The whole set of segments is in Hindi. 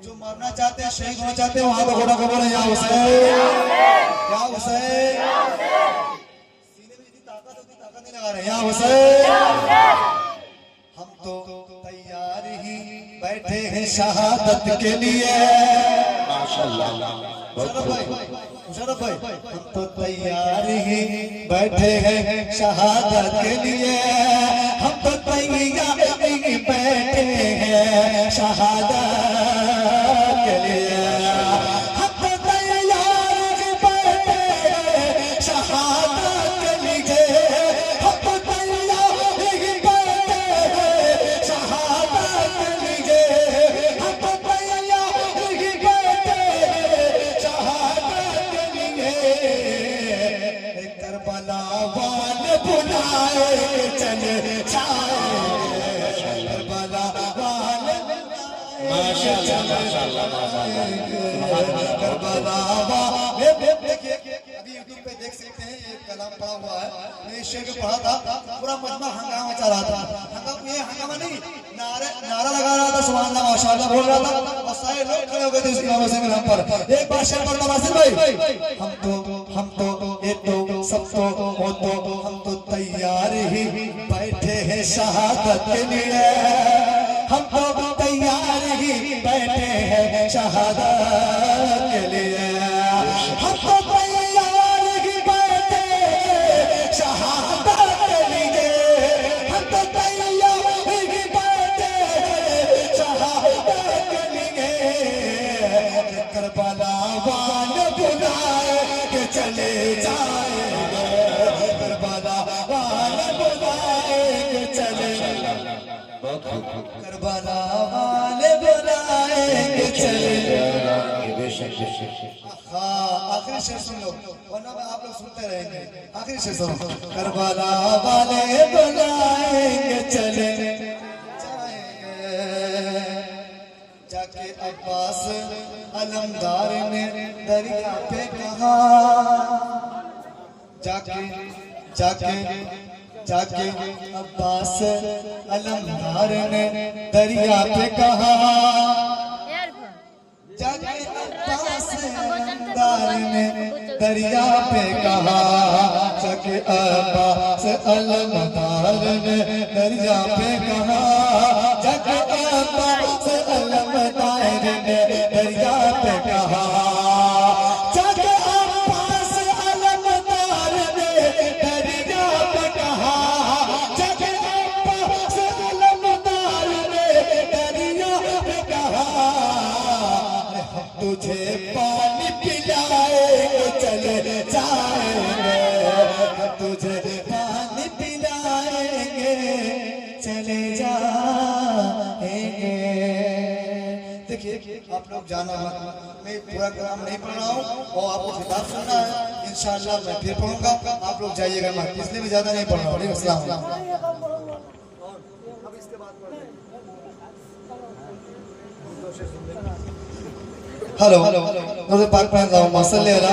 जो मरना चाहते हैं, शहीद होना चाहते हैं, वहां तो घोड़ा को बोले या हुसैन, या हुसैन। सीने में जितनी ताकत होती ताकत नहीं लगा रहे, या हुसैन। हम तो तैयार ही बैठे हैं शहादत के लिए। माशाअल्लाह मुशर्रफ भाई, हम तो तैयार ही बैठे हैं शहादत के लिए। हम तो तैयार ही बैठे हैं शहादत के लिए। हम तो तैयार ही बैठे हैं शहादत के लिए। हम तो तैयार ही बैठे हैं शहादत के लिए। हम तो तैयार ही बैठे हैं शहादत के लिए। करबला वाले बुलाए चले जाए, करबला वाले माशाअल्लाह माशाअल्लाह माशाअल्लाह करबला वाले। देखिए अभी यूट्यूब पे देख सकते हैं, ये कलाम पढ़ा हुआ है, मैं इस शेर को पढ़ा था, पूरा मजमा हंगामा मचा रहा था। ये हंगामा नहीं, नारा लगा रहा था, सुभान अल्लाह माशाअल्लाह बोल रहा था, और सारे लोग खड़े हो गए थे उस इमाम हुसैन के नाम पर। एक बार शेर पढ़ता नासिर भाई, हम तो ये तो सब तो वो तो हम तो तैयार ही बैठे हैं शहादत के लिए। हम तो तैयार ही बैठे हैं शहादत के लिए। हम तो तैयार ही बैठे हैं शहादत के लिए। हम तो तैयार ही बैठे हैं शहादत के लिए। करबला वाले बुलाए के चले जाएंगे, करबला वाले बुलाए के चले, करबला वाले बुलाए के चले। आखिरी शेर सुन लो, वरना आप लोग सुनते रहेंगे। आखिरी शेर सुनो, करबला वाले बुलाए के चले जाके अब्बास अलमदार ने दरिया पे कहा। जाके जाके जाके अब्बास अलमदार ने दरिया पे कहा। जाके अब्बास अलमदार ने दरिया पे कहा। जाके अब्बास अलमदार ने दरिया पे कहा। जाके अब्बास अलमदार ने दरिया पे कहा। जाके अब्बास अलमदार ने दरिया पे कहा। जाके अब्बास अलमदार ने दरिया पे कहा। तुझे पानी पिलाए चले जाएंगे, तुझे पानी पिलाएंगे चले जाएंगे। देखिए आप लोग जाना मत, मैं पूरा कलाम नहीं पढ़ रहा हूँ, और आपको किताब सुनना है, इंशाअल्लाह मैं फिर पढ़ूंगा, आप लोग जाइएगा मत, इसलिए मैं ज्यादा नहीं पढ़ रहा हूँ। हेलो नूर पाक पढ़ रहा हूँ। मसल्ले अला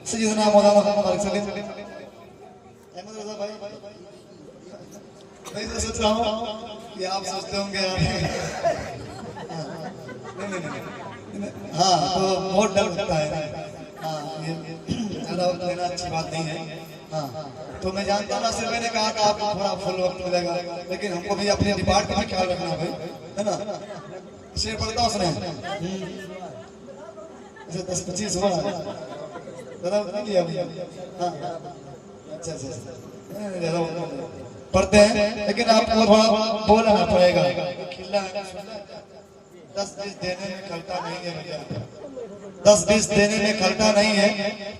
सय्यदना मौलाना मुहम्मद सल्लल्लाहु अलैहि वसल्लम। अहमद रजा भाई, मैं तो सोच रहा हूँ कि आप सोचते होंगे नहीं, हाँ तो बहुत डर लगता है। हाँ ये ज़्यादा वक्त लेना अच्छी बात नहीं है। हाँ तो मैं जानता हूँ, नासिर भाई ने कहा कि आपको थोड़ा फुल वक्त मिलेगा, लेकिन हमको भी अपने डिपार्ट का भी ख्याल रखना भाई, है ना। शेर पढ़ता हूँ सुने, 10-25 हुआ हाँ अच्छा पढ़ते हैं, लेकिन आपको थोड़ा बोलना पड़ेगा। 10-20 देने में खलता नहीं है भैया, 10-20 देने में खलता नहीं है,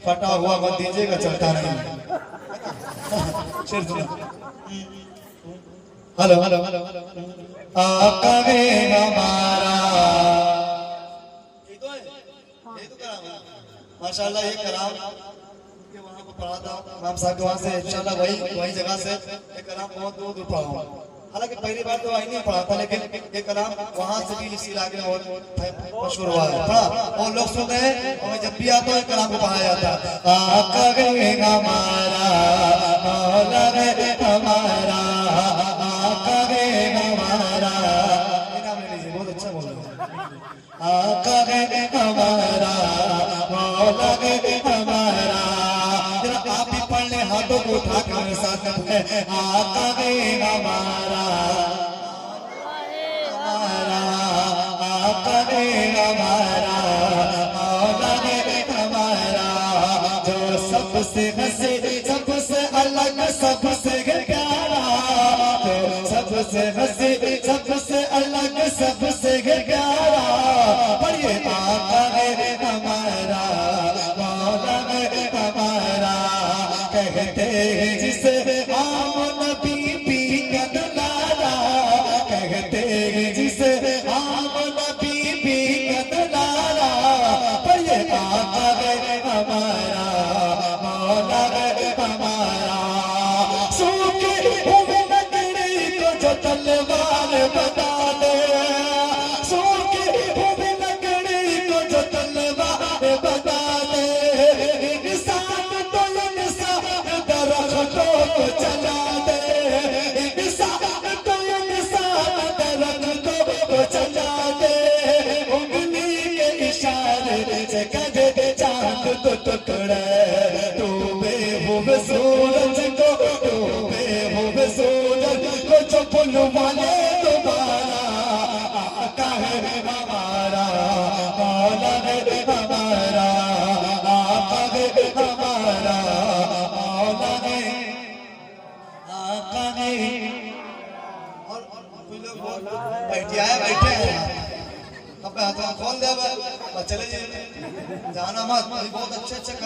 फटा हुआ मत दीजिएगा चलता नहीं है। हेलो आका वे हमारा, माशाल्लाह ये कलाम के वहाँ पर पढ़ा था इमाम साहब के वहाँ से, इंशाल्लाह वही जगह से ये कलाम बहुत दूर पढ़ा हूँ। हालांकि पहली बार तो वही नहीं पढ़ा था, लेकिन ये कलाम वहाँ से भी इसी इलाके में बहुत मशहूर हुआ है, पढ़ा और लोग सुनते हैं, और मैं जब भी आता हूँ कलाम को पढ़ाया जाता है। आका वे हमारा, मौला वे हमारा, आका वे हमारा, ये नाम ले लीजिए, बहुत अच्छा बोल रहे हैं। आका है हमारा, मौला है हमारा। जरा आप भी पढ़ ले, हाथों को उठा कर मेरे साथ है। आका है हमारा, हमारा, आका है हमारा, मौला है हमारा। जो सबसे हंसे, सबसे अलग, सबसे प्यारा, जो सबसे हंसे, सबसे अलग, सबसे प्यारा। पर ये आका है हमारा, मौला है हमारा। कहते हैं जिसे आम नबी भी का दुलारा, कहते हैं जिसे आम नबी भी का दुलारा। पर ये आका है हमारा, मौला है हमारा। सूखे हुए लकड़ी को जो तलवार बना दे, सूखे हुए लकड़ी को जो तलवार बना दे। इंसान तो इंसान दरख्तों को जला दे, इंसान तो इंसान दरख्तों को जला दे। उंगली के इशारे से करे चांद को टुकड़े, डूबे हुए सूरज को, डूबे हुए सूरज को जो बुलवाले दोबारा। आका है हमारा, मौला है हमारा, आका है हमारा, मौला है, आका है। और कोई लोग बैठे आए, बैठे हैं, अब हाथ खोल दे, चले जाना मत। बहुत अच्छे अच्छे कला